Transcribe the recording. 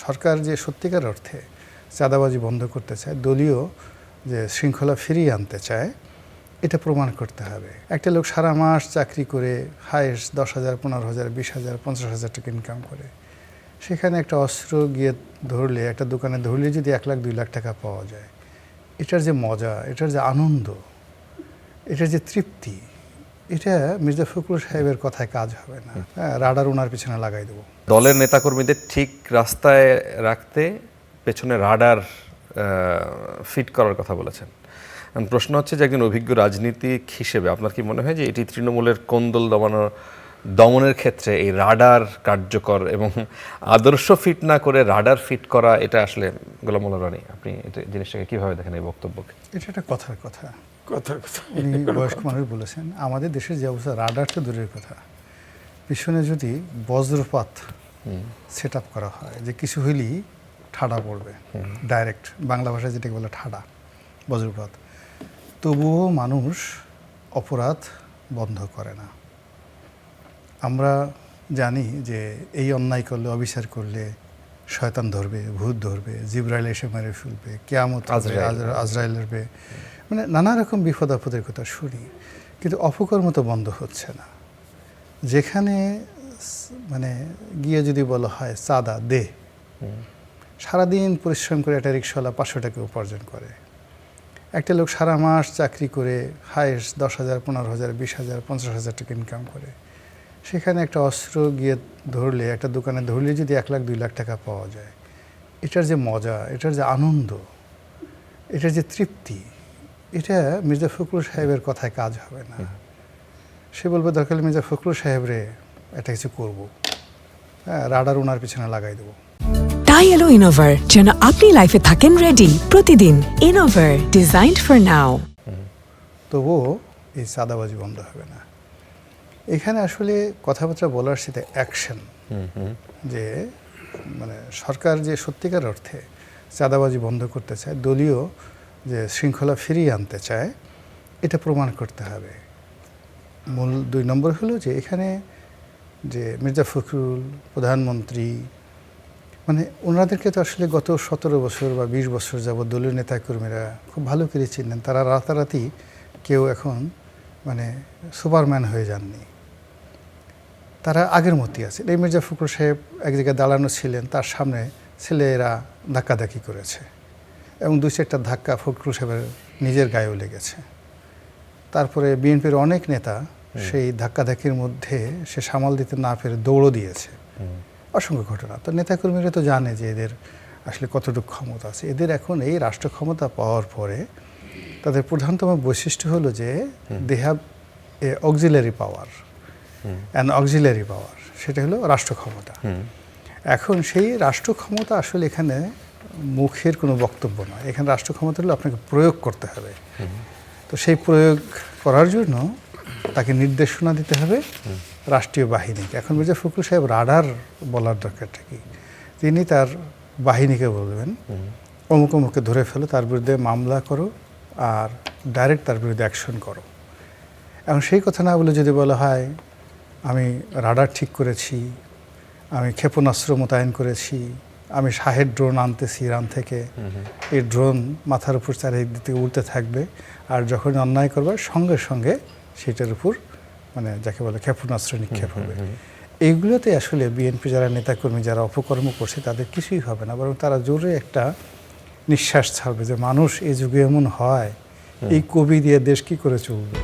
সরকার যে সত্যিকার অর্থে চাঁদাবাজি বন্ধ করতে চায়, দলীয় যে শৃঙ্খলা ফিরিয়ে আনতে চায়, এটা প্রমাণ করতে হবে। একটা লোক সারা মাস চাকরি করে হায়েস্ট 10,000, 15,000, 20,000, 50,000 টাকা ইনকাম করে, সেখানে একটা অস্ত্র গিয়ে ধরলে, একটা দোকানে ধরলে যদি 1 লাখ 2 লাখ টাকা পাওয়া যায়, এটার যে মজা, এটার যে আনন্দ, এটার যে তৃপ্তি, এটা মির্জা ফখরুল সাহেবের কথায় কাজ হবে না। রাডার ওনার পিছনে লাগাই দেবো। দলের নেতাকর্মীদের ঠিক রাস্তায় রাখতে পেছনে রাডার ফিট করার কথা বলেছেন। প্রশ্ন হচ্ছে যে একজন অভিজ্ঞ রাজনীতিক হিসেবে আপনার কি মনে হয় যে এটি তৃণমূলের কোন্দল দমনের ক্ষেত্রে এই রাডার কার্যকর, এবং আদর্শ ফিট না করে রাডার ফিট করা, এটা আসলে গোলাম মোল্লা রনি, আপনি এটা জিনিসটাকে কীভাবে দেখেন এই বক্তব্যকে? এটা একটা কথার কথা উনি বয়স্ক মানুষ বলেছেন। আমাদের দেশের যে অবস্থা, রাডার তো দূরের কথা, পিছনে যদি বজ্রপাত সেট আপ করা হয়, যে কিছু হইলেই ঠাডা পড়বে, ডাইরেক্ট বাংলা ভাষায় যেটাকে বলে ঠাডা, বজ্রপাত, তবুও মানুষ অপরাধ বন্ধ করে না। আমরা জানি যে এই অন্যায় করলে, অবিচার করলে শয়তান ধরবে, ভূত ধরবে, জিবরাইল এসে মেরে ফেলবে, কিয়ামত আজরাইল ধরবে, মানে নানা রকম বিপদ আপদের কথা শুনি, কিন্তু অপকর্ম তো বন্ধ হচ্ছে না। যেখানে মানে গিয়ে যদি বলা হয় চাঁদা দে, সারাদিন পরিশ্রম করে একটা রিক্সাওয়ালা 500 টাকা উপার্জন করে, একটা লোক সারা মাস চাকরি করে হায়েস্ট 10,000, 15,000, 20,000, 50,000 টাকা ইনকাম করে, সেখানে একটা অস্ত্র গিয়ে ধরলে, একটা দোকানে ধরলে যদি 1 লাখ 2 লাখ টাকা পাওয়া যায়, এটার যে মজা, এটার যে আনন্দ, এটার যে তৃপ্তি, এটা মির্জা ফখরুল সাহেবের কথায় কাজ হবে না। সে বলবে দরকার হলে মির্জা ফখরুল সাহেবরে এটা কিছু করবো, রাডার ওনার পিছনে লাগাই দেবো। তাই এলো ইনোভার, যেন আপনি লাইফে থাকেন রেডি প্রতিদিন। Innova, designed for now. তবুও এই চাঁদাবাজি বন্ধ হবে না। এখানে আসলে কথাবার্তা বলার সাথে অ্যাকশন, যে মানে সরকার যে সত্যিকার অর্থে চাঁদাবাজি বন্ধ করতে চায়, দলীয় যে শৃঙ্খলা ফিরিয়ে আনতে চায়, এটা প্রমাণ করতে হবে। মূল 2 নম্বর হলো যে এখানে যে মির্জা ফখরুল প্রধানমন্ত্রী, মানে ওনাদেরকে তো আসলে গত 17 বছর বা 20 বছর যাবৎ দলীয় নেতাকর্মীরা খুব ভালো করে চিনেন। তারা রাতারাতি কেউ এখন মানে সুপারম্যান হয়ে যাননি, তারা আগের মতোই আছে। এই মির্জা ফখরুল সাহেব এক জায়গায় দাঁড়ানো ছিলেন, তার সামনে ছেলেরা ধাক্কাধাক্কি করেছে, এবং 2-4টা ধাক্কা ফখরুল সাহেবের নিজের গায়েও লেগেছে। তারপরে বিএনপির অনেক নেতা সেই ধাক্কাধাক্কির মধ্যে সে সামাল দিতে না পেরে দৌড়ও দিয়েছে, অসংখ্য ঘটনা। তো নেতাকর্মীরা তো জানে যে এদের আসলে কতটুকু ক্ষমতা আছে। এদের এখন এই রাষ্ট্র ক্ষমতা পাওয়ার পরে তাদের প্রধানতম বৈশিষ্ট্য হলো যে they have a auxiliary power, auxiliary power, সেটা হলো রাষ্ট্র ক্ষমতা। এখন সেই রাষ্ট্র ক্ষমতা আসলে এখানে মুখের কোনো বক্তব্য নয়, এখানে রাষ্ট্র ক্ষমতা হলো আপনাকে প্রয়োগ করতে হবে। তো সেই প্রয়োগ করার জন্য তাকে নির্দেশনা দিতে হবে রাষ্ট্রীয় বাহিনীকে। এখন মির্জা ফখরুল সাহেব রাডার বলার দরকারটা কি? তিনি তার বাহিনীকে বলবেন অমুক অমুককে ধরে ফেলো, তার বিরুদ্ধে মামলা করো, আর ডাইরেক্ট তার বিরুদ্ধে অ্যাকশন করো। এখন সেই কথা না বলে যদি বলা হয় আমি রাডার ঠিক করেছি, আমি ক্ষেপণাস্ত্র মোতায়েন করেছি, আমি শাহেদ ড্রোন আনতেছি ইরান থেকে, এই ড্রোন মাথার উপর চারিদিক থেকে উড়তে থাকবে, আর যখন অন্যায় করবে সঙ্গে সঙ্গে সেটার উপর মানে যাকে বলে ক্ষেপণাস্ত্র নিক্ষেপ হবে। এইগুলোতে আসলে বিএনপি যারা নেতাকর্মী যারা অপকর্ম করছে তাদের কিছুই হবে না, বরং তারা জোরে একটা নিঃশ্বাস ছাড়বে যে মানুষ এই যুগে এমন হয়, এই কবি দিয়ে দেশ কি করে চলবে।